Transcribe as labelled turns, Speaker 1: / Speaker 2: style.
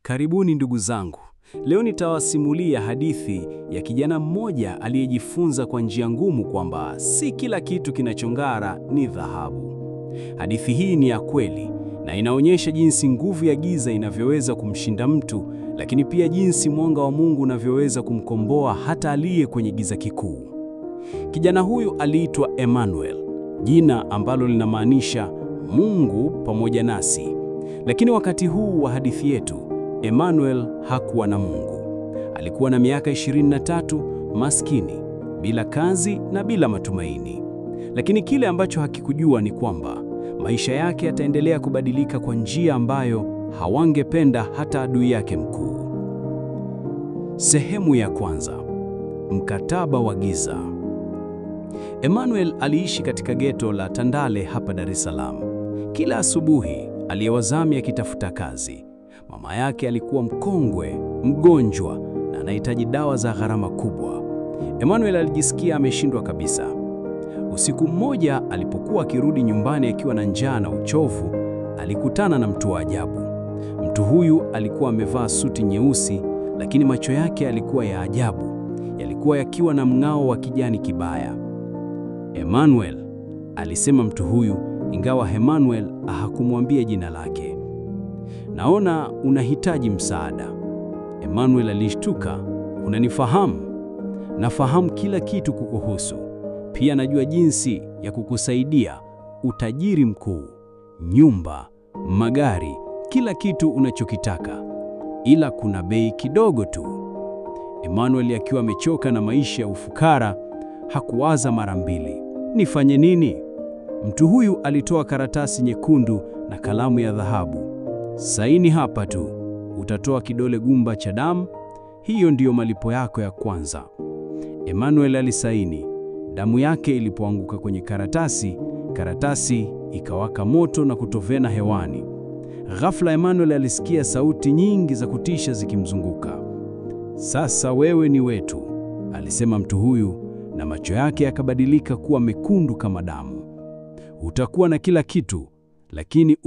Speaker 1: Karibuni ndugu zangu. Leo nitawasimulia hadithi ya kijana mmoja aliyejifunza kwa njia ngumu kwamba si kila kitu kinachong'ara ni dhahabu. Hadithi hii ni ya kweli na inaonyesha jinsi nguvu ya giza inavyoweza kumshinda mtu, lakini pia jinsi mwanga wa Mungu unavyoweza kumkomboa hata aliye kwenye giza kikuu. Kijana huyu aliitwa Emmanuel, jina ambalo linamaanisha Mungu pamoja nasi. Lakini wakati huu wa hadithi yetu, Emmanuel hakuwa na Mungu. Alikuwa na miaka 23, maskini, bila kazi na bila matumaini. Lakini kile ambacho hakikujua ni kwamba maisha yake yataendelea kubadilika kwa njia ambayo hawangependa hata adui yake mkuu. Sehemu ya kwanza: mkataba wa giza. Emmanuel aliishi katika ghetto la Tandale hapa Dar es Salaam. Kila asubuhi aliwazamia akitafuta kazi. Mama yake alikuwa mkongwe, mgonjwa na anahitaji dawa za gharama kubwa. Emmanuel alijisikia ameshindwa kabisa. Usiku mmoja alipokuwa akirudi nyumbani akiwa na njaa na uchovu, alikutana na mtu wa ajabu. Mtu huyu alikuwa amevaa suti nyeusi, lakini macho yake yalikuwa ya ajabu. Yalikuwa yakiwa na mng'ao wa kijani kibaya. Emmanuel, alisema mtu huyu, ingawa Emmanuel hakumwambia jina lake. Naona unahitaji msaada. Emmanuel alishtuka. Unanifahamu? Nafahamu kila kitu kukuhusu. Pia najua jinsi ya kukusaidia. Utajiri mkuu, nyumba, magari, kila kitu unachokitaka. Ila kuna bei kidogo tu. Emmanuel akiwa amechoka na maisha ya ufukara, hakuwaza mara mbili. Nifanye nini? Mtu huyu alitoa karatasi nyekundu na kalamu ya dhahabu. Saini hapa tu, utatoa kidole gumba cha damu. Hiyo ndiyo malipo yako ya kwanza. Emmanuel alisaini. Damu yake ilipoanguka kwenye karatasi ikawaka moto na kutovena hewani. Ghafla Emmanuel alisikia sauti nyingi za kutisha zikimzunguka. Sasa wewe ni wetu, alisema mtu huyu, na macho yake yakabadilika kuwa mekundu kama damu. Utakuwa na kila kitu, lakini